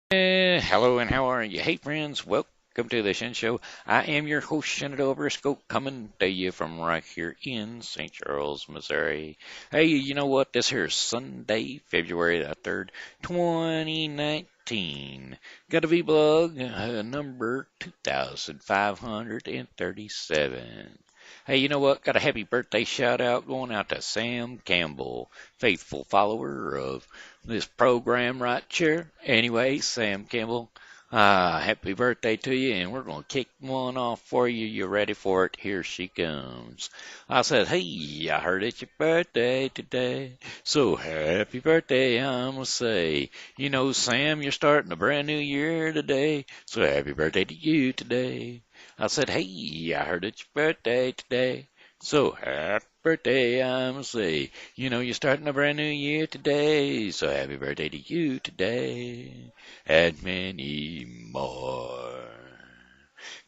Hello and how are you? Hey friends, welcome to the Shin Show. I am your host, Shenandoah Briscoe, coming to you from right here in St. Charles, Missouri. Hey, you know what? This here is Sunday, February the 3rd, 2019. Got a V-Blog, number 2537. Hey, you know what? Got a happy birthday shout out going out to Sam Campbell, faithful follower of this program right here. Anyway, Sam Campbell, happy birthday to you, and we're going to kick one off for you. You ready for it? Here she comes. I said, hey, I heard it's your birthday today, so happy birthday, I'm going to say. You know, Sam, you're starting a brand new year today, so happy birthday to you today. I said, hey, I heard it's your birthday today, so happy birthday, I'm going to say. You know, you're starting a brand new year today, so happy birthday to you today, and many more.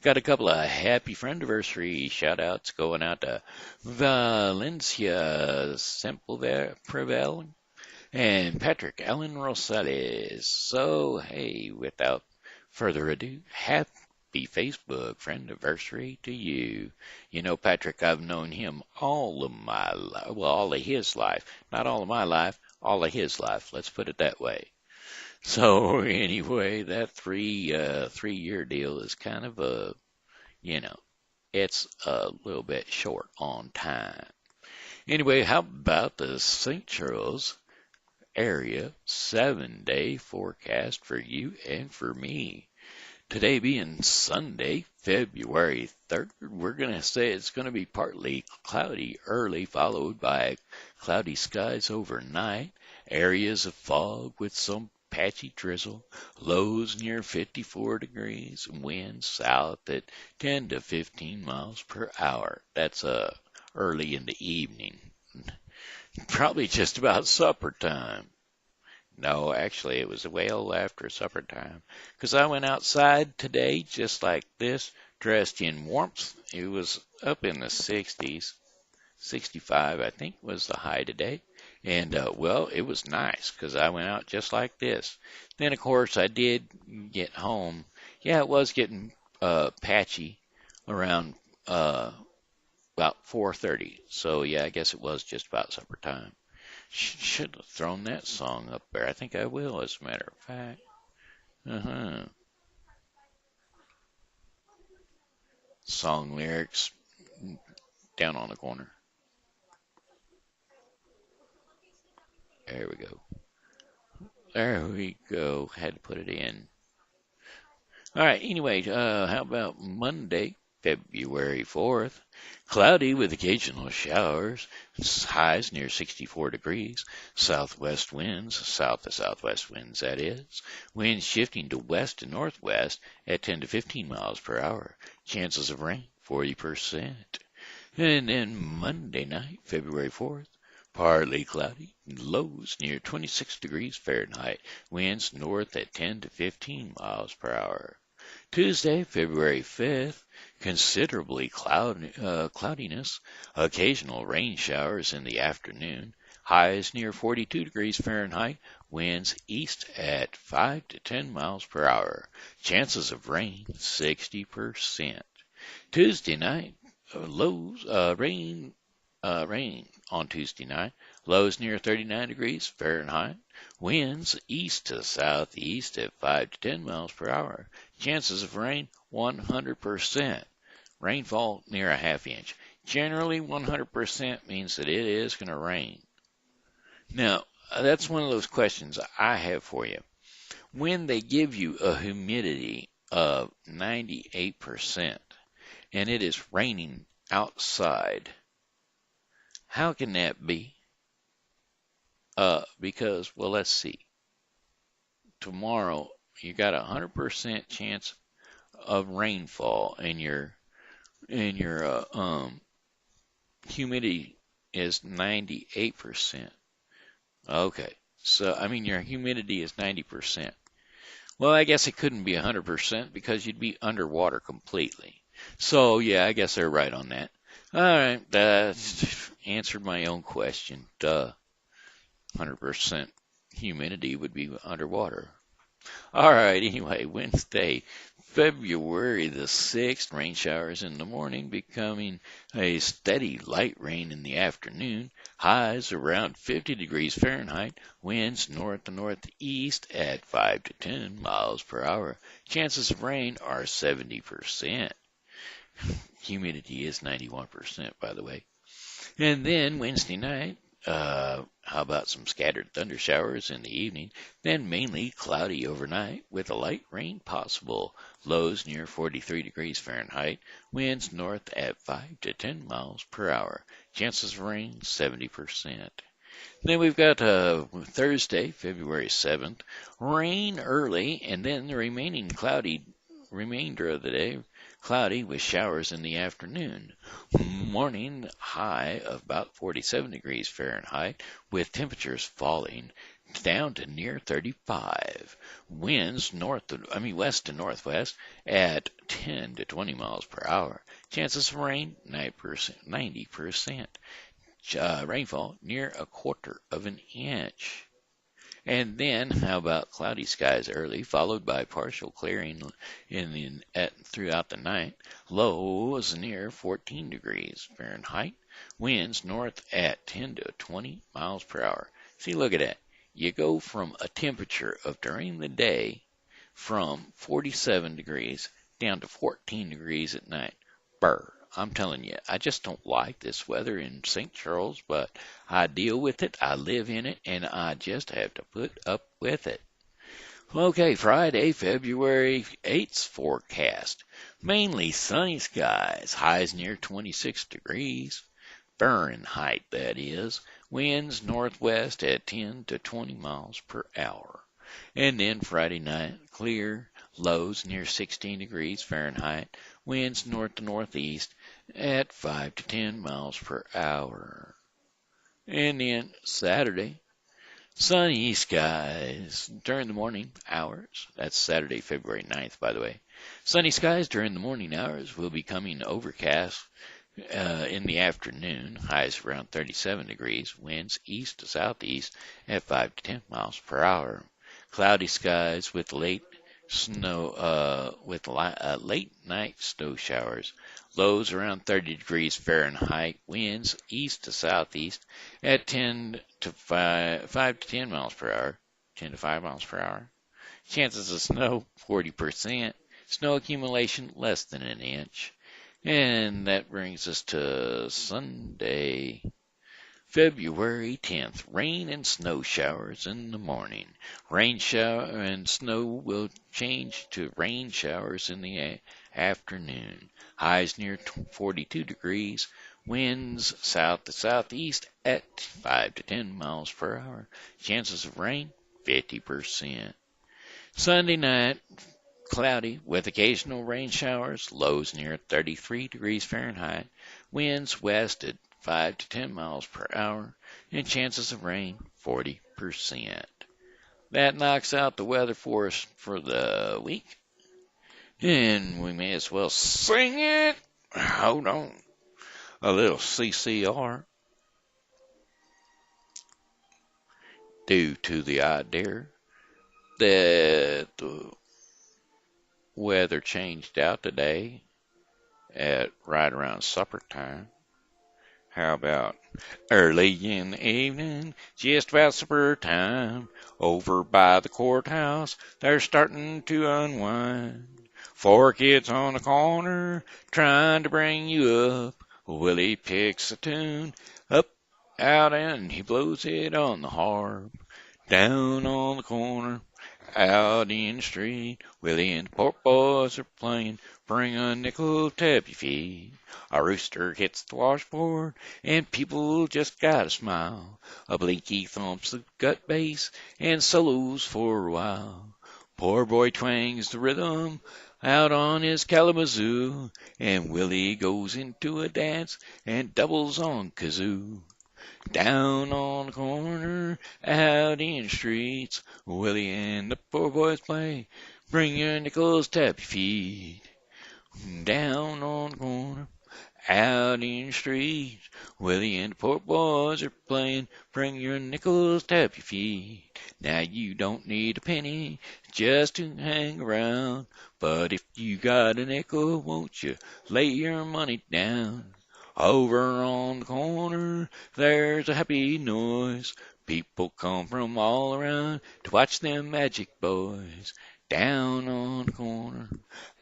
Got a couple of happy friendiversary shout outs going out to Valencia Saimprevil and Patrick Allen Roslales. So, hey, without further ado, happy Facebook friendiversary to you. You know, Patrick, I've known him all of my life. Well, all of his life. Not all of my life, all of his life. Let's put it that way. So, anyway, that three-year deal is kind of you know, it's a little bit short on time. Anyway, how about the St. Charles area 7-day forecast for you and for me? Today being Sunday, February 3rd, we're going to say it's going to be partly cloudy early, followed by cloudy skies overnight, areas of fog with some patchy drizzle, lows near 54 degrees, winds south at 10 to 15 miles per hour. That's early in the evening, probably just about supper time. No, actually, it was well after supper time. 'Cause I went outside today just like this, dressed in warmth. It was up in the 60s. 65, I think, was the high today. And, well, it was nice 'cause I went out just like this. Then, of course, I did get home. Yeah, it was getting patchy around about 4:30. So, yeah, I guess it was just about supper time. Should have thrown that song up there. I think I will, as a matter of fact. Uh-huh. Song lyrics down on the corner. There we go. There we go. Had to put it in. All right. Anyway, how about Monday, February 4th? Cloudy with occasional showers. Highs near 64 degrees. Southwest winds, south to southwest winds, that is. Winds shifting to west and northwest at 10 to 15 miles per hour. Chances of rain, 40%. And then Monday night, February 4th. Partly cloudy, lows near 26 degrees Fahrenheit, winds north at 10 to 15 miles per hour. Tuesday, February 5th, considerably cloudiness, occasional rain showers in the afternoon, highs near 42 degrees Fahrenheit, winds east at 5 to 10 miles per hour, chances of rain 60%. Tuesday night, rain on Tuesday night. Lows near 39 degrees Fahrenheit. Winds east to southeast at 5 to 10 miles per hour. Chances of rain 100%. Rainfall near a half inch. Generally 100% means that it is going to rain. Now, that's one of those questions I have for you. When they give you a humidity of 98% and it is raining outside, how can that be? Because, well, let's see. Tomorrow, you got a 100% chance of rainfall, and your humidity is 98%. Okay, so I mean your humidity is 90%. Well, I guess it couldn't be 100% because you'd be underwater completely. So yeah, I guess they're right on that. All right, that answered my own question. Duh. 100% humidity would be underwater. All right, anyway, Wednesday, February the 6th, rain showers in the morning, becoming a steady light rain in the afternoon. Highs around 50 degrees Fahrenheit. Winds north to northeast at 5 to 10 miles per hour. Chances of rain are 70%. Humidity is 91%, by the way. And then Wednesday night, how about some scattered thunder showers in the evening? Then mainly cloudy overnight with a light rain possible. Lows near 43 degrees Fahrenheit. Winds north at 5 to 10 miles per hour. Chances of rain 70%. Then we've got Thursday, February 7th. Rain early and then the remaining cloudy remainder of the day. Cloudy with showers in the afternoon. Morning high of about 47 degrees Fahrenheit with temperatures falling down to near 35. Winds west to northwest at 10 to 20 miles per hour. Chances of rain 90%. Rainfall near a quarter of an inch. And then, how about cloudy skies early, followed by partial clearing throughout the night. Lows near 14 degrees Fahrenheit. Winds north at 10 to 20 miles per hour. See, look at that. You go from a temperature of during the day from 47 degrees down to 14 degrees at night. Brr. I'm telling you, I just don't like this weather in St. Charles, but I deal with it, I live in it, and I just have to put up with it. Okay, Friday, February 8th forecast. Mainly sunny skies, highs near 26 degrees. Fahrenheit, that is. Winds northwest at 10 to 20 miles per hour. And then Friday night, clear, lows near 16 degrees Fahrenheit. Winds north to northeast at 5 to 10 miles per hour. And then Saturday, sunny skies during the morning hours. That's Saturday, February 9th, by the way. Sunny skies during the morning hours will be becoming overcast in the afternoon. Highs around 37 degrees. Winds east to southeast at 5 to 10 miles per hour. Cloudy skies with late night snow showers. Lows around 30 degrees Fahrenheit. Winds east to southeast at 5 to 10 miles per hour. 10 to 5 miles per hour. Chances of snow 40%. Snow accumulation less than an inch. And that brings us to Sunday, February 10th. Rain and snow showers in the morning. Rain shower and snow will change to rain showers in the afternoon. Highs near 42 degrees. Winds south to southeast at 5 to 10 miles per hour. Chances of rain 50%. Sunday night, cloudy with occasional rain showers. Lows near 33 degrees Fahrenheit. Winds west at 5 to 10 miles per hour, and chances of rain 40%. That knocks out the weather for us for the week. And we may as well sing it. Hold on. A little CCR. Due to the idea that the weather changed out today at right around supper time. How about early in the evening, just about supper time, over by the courthouse, they're starting to unwind. 4 kids on the corner trying to bring you up. Willie picks a tune up, out, and he blows it on the harp. Down on the corner, out in the street, Willie and the poor boys are playing. Bring a nickel, tap your feet. A rooster hits the washboard, and people just gotta smile. A blinky thumps the gut bass, and solos for a while. Poor boy twangs the rhythm out on his Kalamazoo, and Willie goes into a dance and doubles on kazoo. Down on the corner, out in the streets, Willie and the poor boys play. Bring your nickels, tap your feet. Down on the corner, Out in the streets, Willie and the poor boys are playing. Bring your nickels, tap your feet. Now you don't need a penny just to hang around. But if you got a nickel, won't you lay your money down? Over on the corner, there's a happy noise. People come from all around to watch them magic boys. Down on the corner,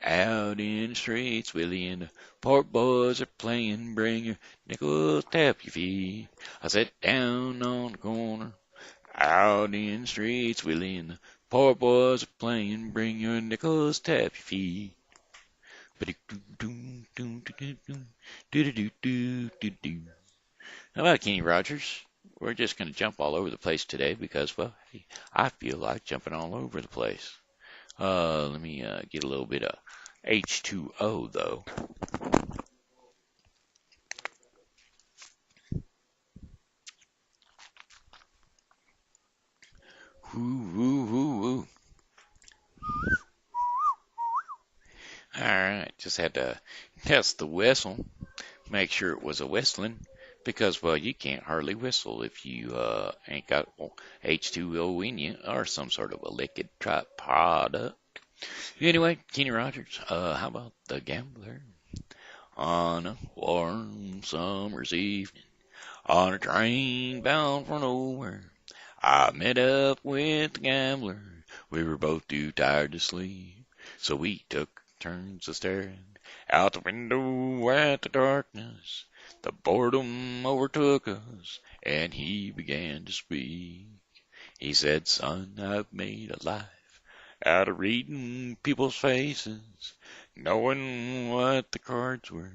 out in the streets, Willie and the poor boys are playing. Bring your nickels, tap your feet. I sat down on the corner, out in the streets, Willie and the poor boys are playing. Bring your nickels, tap your feet. How about Kenny Rogers? We're just going to jump all over the place today because, well, hey, I feel like jumping all over the place. Let me get a little bit of H2O though. Woo, woo, woo, woo. All right, just had to test the whistle, make sure it was a whistling, because well, you can't hardly whistle if you ain't got H2O in you or some sort of a liquid type product. Anyway, Kenny Rogers, how about the gambler? On a warm summer's evening, on a train bound for nowhere, I met up with the gambler. We were both too tired to sleep, so we took turns of staring out the window at the darkness. The boredom overtook us, and he began to speak. He said, "Son, I've made a life out of reading people's faces, knowing what the cards were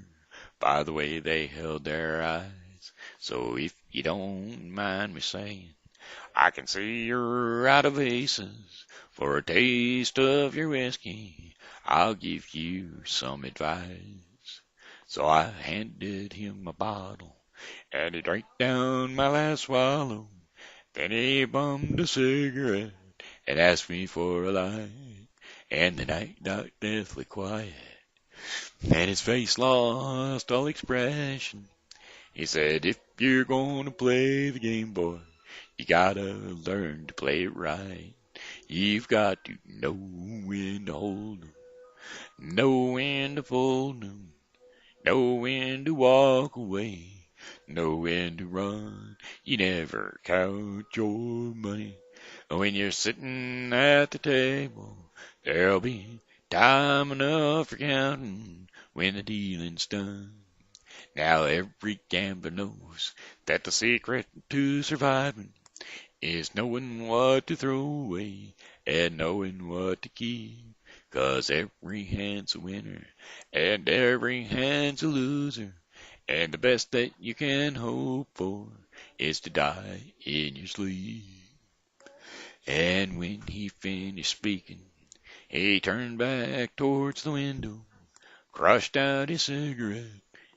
by the way they held their eyes. So if you don't mind me saying, I can see you're out of aces. For a taste of your whiskey, I'll give you some advice." So I handed him a bottle, and he drank down my last swallow. Then he bummed a cigarette and asked me for a light. And the night got deathly quiet, and his face lost all expression. He said, "If you're gonna play the game, boy, you gotta learn to play it right. You've got to know when to hold 'em, know when to fold 'em, know when to walk away, know when to run. You never count your money. When you're sitting at the table, there'll be time enough for counting when the dealing's done." Now every gambler knows that the secret to surviving is knowing what to throw away and knowing what to keep. 'Cause every hand's a winner and every hand's a loser. And the best that you can hope for is to die in your sleep. And when he finished speaking, he turned back towards the window, crushed out his cigarette,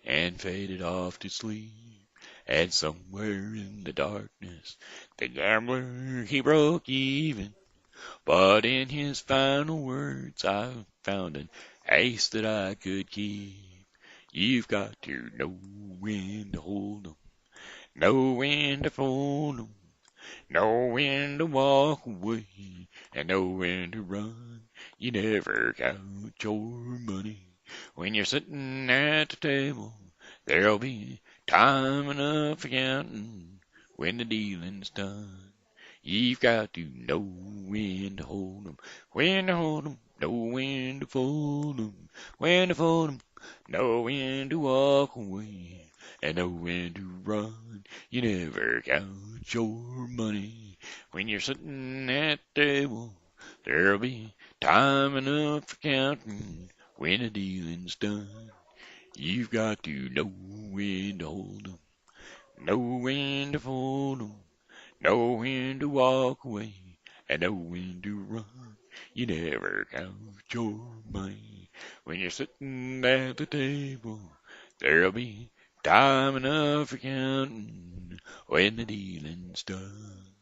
and faded off to sleep. And somewhere in the darkness, the gambler, he broke even. But in his final words, I found an ace that I could keep. You've got to know when to hold 'em, know when to fold 'em, know when to walk away, and know when to run. You never count your money. When you're sitting at the table, there'll be time enough for counting when the dealing's done. You've got to know when to hold 'em, when to hold 'em, know when to fold 'em, when to fold 'em, know when to walk away, and know when to run. You never count your money. When you're sitting at the table, there'll be time enough for counting when the dealing's done. You've got to know when to hold 'em, know when to fold 'em, know when to walk away, and know when to run. You never count your money. When you're sitting at the table, there'll be time enough for counting when the dealing's done.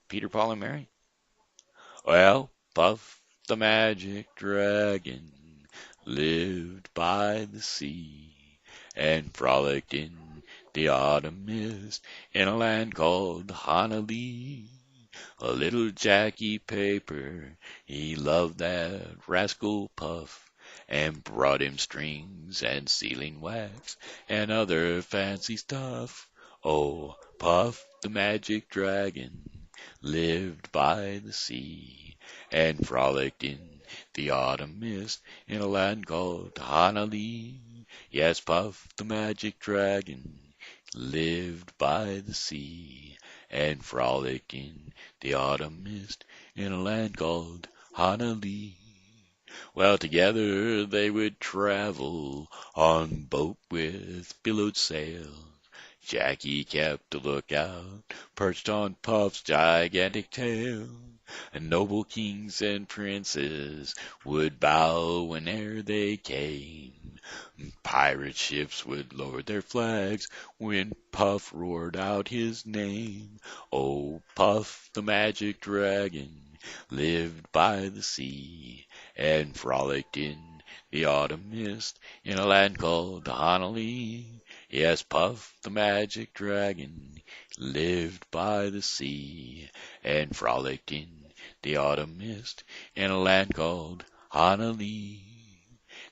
Peter, Paul, and Mary? Well, Puff the Magic Dragon lived by the sea, and frolicked in the autumn mist in a land called Honolulu. A little Jackie Paper, he loved that rascal Puff, and brought him strings and sealing wax and other fancy stuff. Oh, Puff the magic dragon lived by the sea, and frolicked in the autumn mist in a land called Honolulu. Yes, Puff the magic dragon lived by the sea, and frolicked in the autumn mist in a land called Honolulu. Well, together they would travel on boat with billowed sail. Jackie kept a lookout, perched on Puff's gigantic tail. And noble kings and princes would bow whene'er they came. Pirate ships would lower their flags when Puff roared out his name. Oh, Puff the magic dragon lived by the sea, and frolicked in the autumn mist in a land called Honolulu. Yes, Puff the magic dragon lived by the sea, and frolicked in the autumn mist in a land called Honolulu.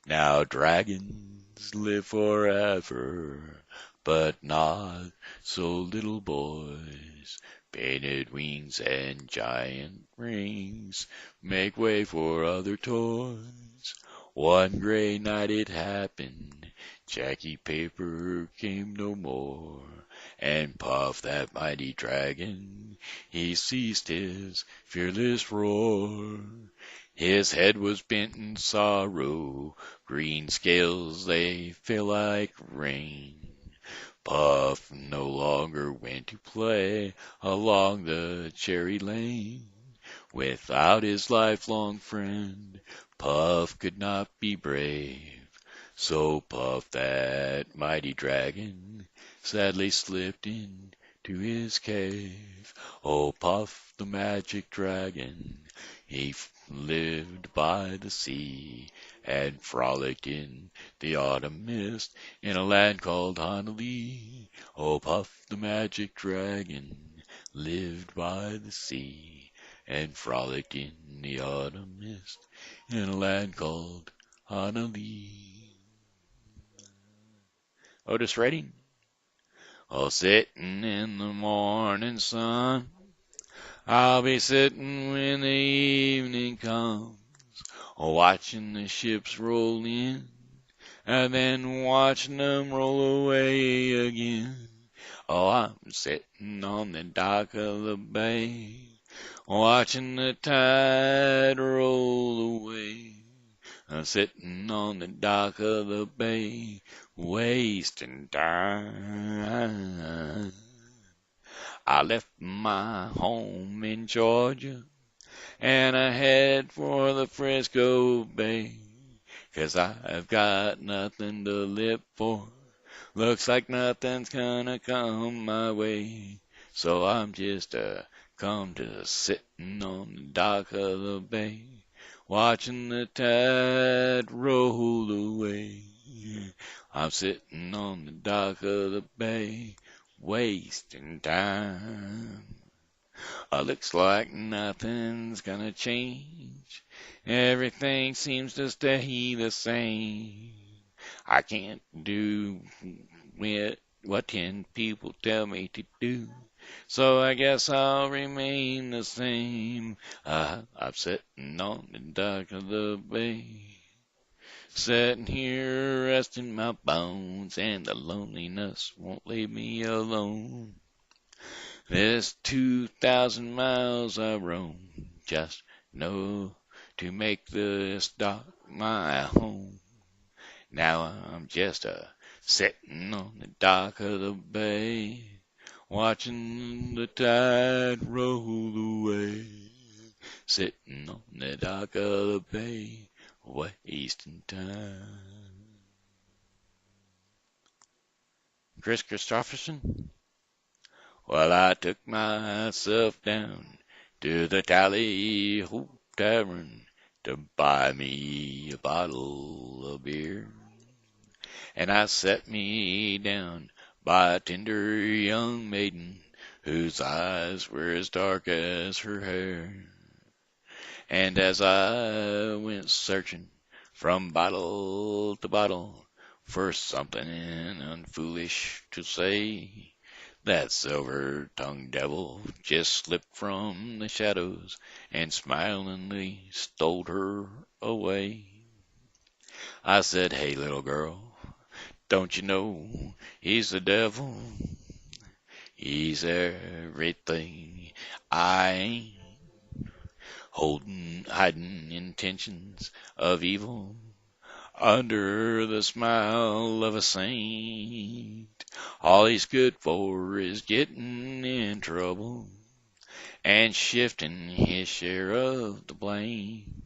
Now dragons live forever, but not so little boys. Painted wings and giant rings make way for other toys. One gray night it happened, Jackie Paper came no more, and Puff that mighty dragon, he ceased his fearless roar. His head was bent in sorrow, green scales they fell like rain. Puff no longer went to play along the cherry lane. Without his lifelong friend, Puff could not be brave. So Puff, that mighty dragon, sadly slipped into his cave. Oh, Puff, the magic dragon, he lived by the sea, and frolicked in the autumn mist in a land called Honolulu. Oh, Puff, the magic dragon, lived by the sea, and frolicked in the autumn mist in a land called Honolulu. Otis Redding. Oh, sitting in the morning sun, I'll be sitting when the evening comes, watching the ships roll in, and then watching them roll away again. Oh, I'm sitting on the dock of the bay, watching the tide roll away. I'm sitting on the dock of the bay, wasting time. I left my home in Georgia, and I head for the Frisco Bay, 'cause I've got nothing to live for. Looks like nothing's gonna come my way, so I'm just come to sitting on the dock of the bay, watching the tide roll away. I'm sitting on the dock of the bay, wasting time. Looks like nothing's gonna change. Everything seems to stay the same. I can't do with what 10 people tell me to do, so I guess I'll remain the same. I'm sitting on the dock of the bay, sitting here resting my bones, and the loneliness won't leave me alone. This 2,000 miles I roam, just know to make this dock my home. Now I'm just sitting on the dock of the bay, watching the tide roll away. Sitting on the dock of the bay, wasting time. Chris Christopherson. Well, I took myself down to the Tally Ho Tavern to buy me a bottle of beer. And I sat me down by a tender young maiden whose eyes were as dark as her hair. And as I went searching from bottle to bottle for something unfoolish to say, that silver-tongued devil just slipped from the shadows and smilingly stole her away. I said, "Hey, little girl, don't you know he's the devil? He's everything I ain't. Hiding intentions of evil under the smile of a saint. All he's good for is getting in trouble and shifting his share of the blame.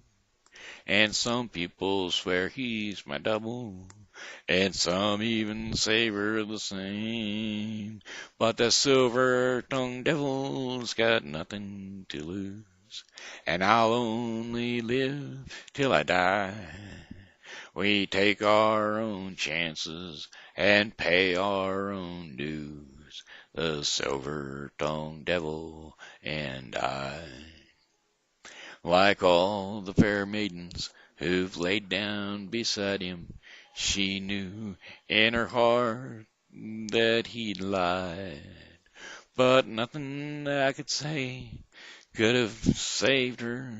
And some people swear he's my double, and some even say we're the same. But the silver-tongued devil's got nothing to lose, and I'll only live till I die. We take our own chances and pay our own dues, the silver-tongued devil and I. Like all the fair maidens who've laid down beside him, she knew in her heart that he'd lied. But nothing I could say could have saved her,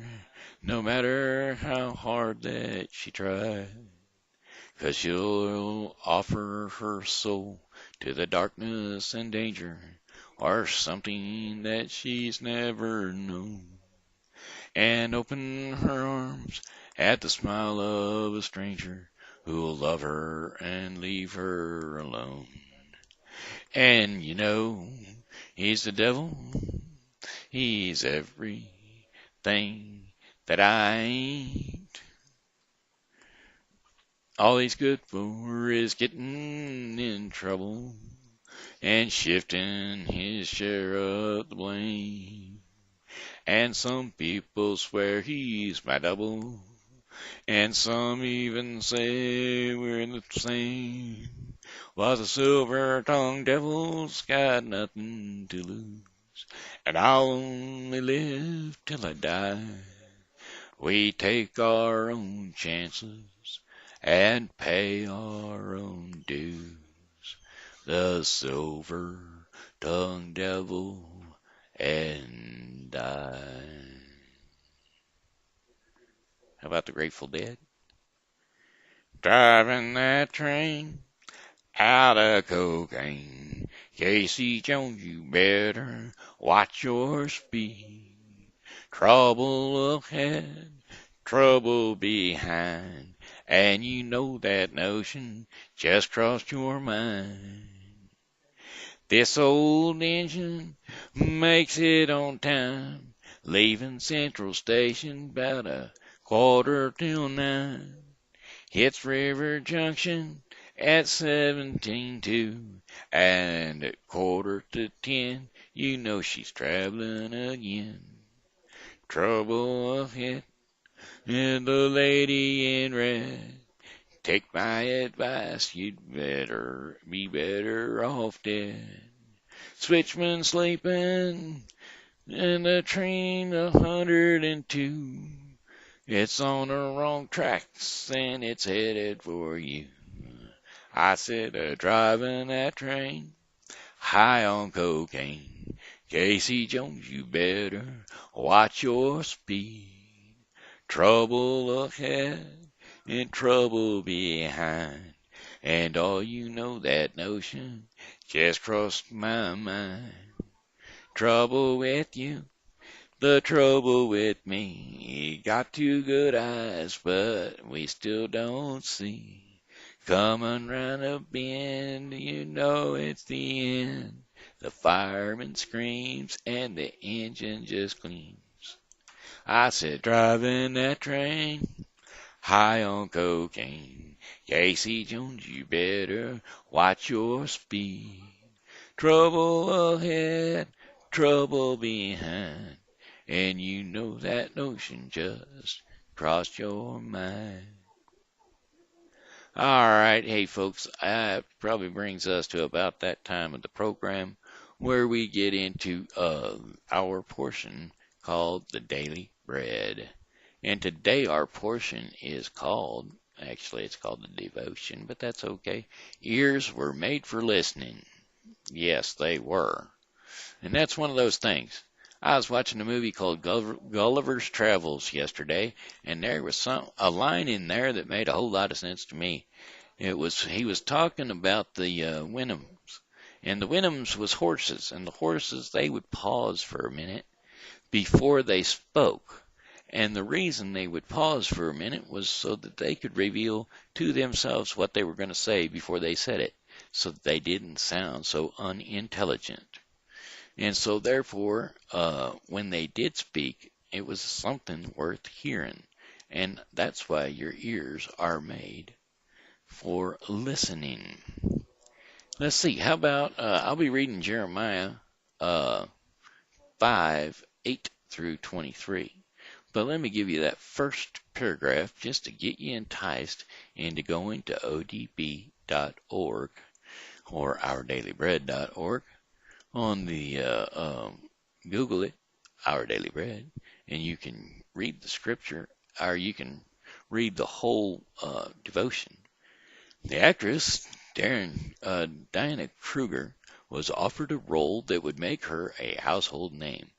no matter how hard that she tried. 'Cause she'll offer her soul to the darkness and danger, or something that she's never known, and open her arms at the smile of a stranger who'll love her and leave her alone. And you know, he's the devil, he's everything that I ain't. All he's good for is getting in trouble and shifting his share of the blame. And some people swear he's my double, and some even say we're the same. While the silver-tongued devil's got nothing to lose, and I'll only live till I die. We take our own chances and pay our own dues, the silver-tongued devil and I. How about the Grateful Dead? Driving that train out of cocaine, Casey Jones, you better watch your speed. Trouble ahead, trouble behind, and you know that notion just crossed your mind. This old engine makes it on time, leaving Central Station about 8:45. Hits River Junction at 17:02, and at 9:45, you know she's traveling again. Trouble ahead, and the lady in red. Take my advice, you'd better be better off dead. Switchman sleeping in the train 102. It's on the wrong tracks and it's headed for you. I said, driving that train high on cocaine. Casey Jones, you better watch your speed. Trouble ahead and trouble behind. And all you know, that notion just crossed my mind. Trouble with you, the trouble with me. Got two good eyes, but we still don't see. Coming round a bend, you know it's the end. The fireman screams and the engine just gleams. I said, driving that train high on cocaine. Casey Jones, you better watch your speed. Trouble ahead, trouble behind, and you know that notion just crossed your mind. All right, hey folks, that probably brings us to about that time of the program where we get into our portion called the Daily Bread. And today our portion is called, actually it's called the devotion, but that's okay. Ears were made for listening. Yes, they were. And that's one of those things. I was watching a movie called Gulliver's Travels yesterday, and there was a line in there that made a whole lot of sense to me. He was talking about the Winhams, and the Winhams was horses, and the horses, they would pause for a minute before they spoke. And the reason they would pause for a minute was so that they could reveal to themselves what they were going to say before they said it, so that they didn't sound so unintelligent. And so therefore, when they did speak, it was something worth hearing. And that's why your ears are made for listening. Let's see, how about, I'll be reading Jeremiah 5:8 through 23. But let me give you that first paragraph just to get you enticed into going to odb.org or ourdailybread.org. On the Google it, Our Daily Bread, and you can read the scripture, or you can read the whole devotion. The actress Diana Kruger was offered a role that would make her a household name,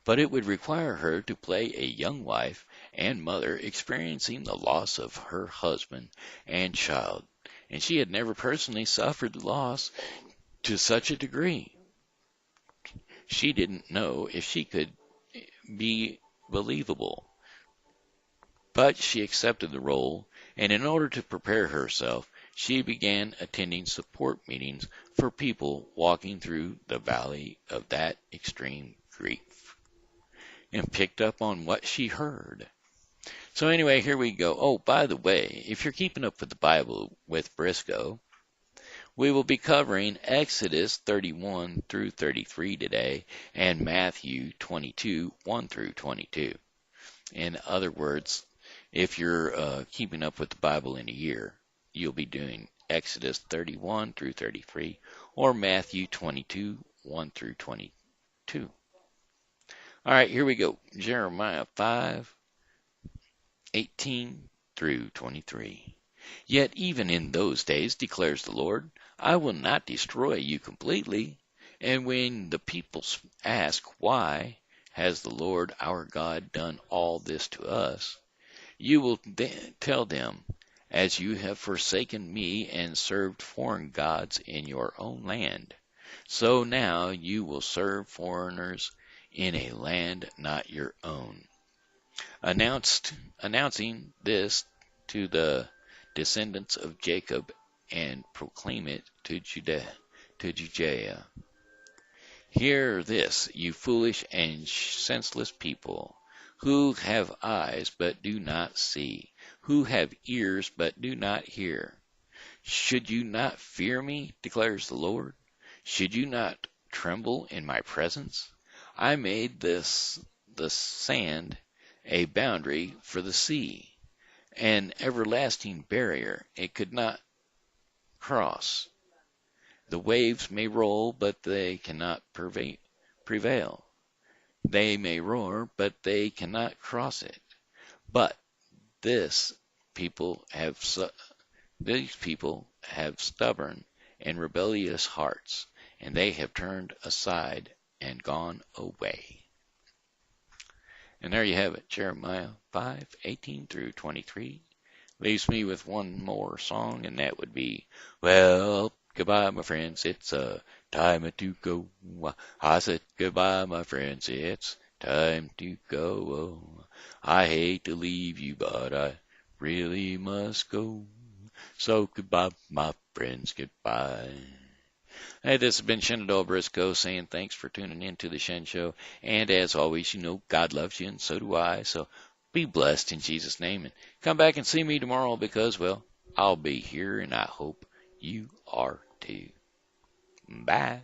but it would require her to play a young wife and mother experiencing the loss of her husband and child, and she had never personally suffered the loss to such a degree. She didn't know if she could be believable, but she accepted the role, and in order to prepare herself, she began attending support meetings for people walking through the valley of that extreme grief, and picked up on what she heard. So anyway, here we go. Oh, by the way, if you're keeping up with the Bible with Briscoe, we will be covering Exodus 31 through 33 today and Matthew 22, 1 through 22. In other words, if you're keeping up with the Bible in a year, you'll be doing Exodus 31 through 33 or Matthew 22, 1 through 22. All right, here we go. Jeremiah 5:18 through 23. Yet even in those days, declares the Lord, I will not destroy you completely. And when the people ask, why has the Lord our God done all this to us? You will tell them, as you have forsaken me and served foreign gods in your own land, so now you will serve foreigners in a land not your own. Announcing this to the descendants of Jacob and proclaim it to Judea. Hear this, you foolish and senseless people, who have eyes but do not see, who have ears but do not hear. Should you not fear me, declares the Lord? Should you not tremble in my presence? I made the sand a boundary for the sea, an everlasting barrier it could not cross. The waves may roll, but they cannot prevail. They may roar, but they cannot cross it. But these people have stubborn and rebellious hearts, and they have turned aside and gone away. And there you have it, Jeremiah 5:18 through 23. Leaves me with one more song, and that would be, well, goodbye, my friends, it's time to go. I said goodbye, my friends, it's time to go. I hate to leave you, but I really must go. So goodbye, my friends, goodbye. Hey, this has been Shenandoah Briscoe saying thanks for tuning in to the Shen Show. And as always, you know God loves you, and so do I. So be blessed in Jesus' name. And come back and see me tomorrow because, well, I'll be here, and I hope you are too. Bye.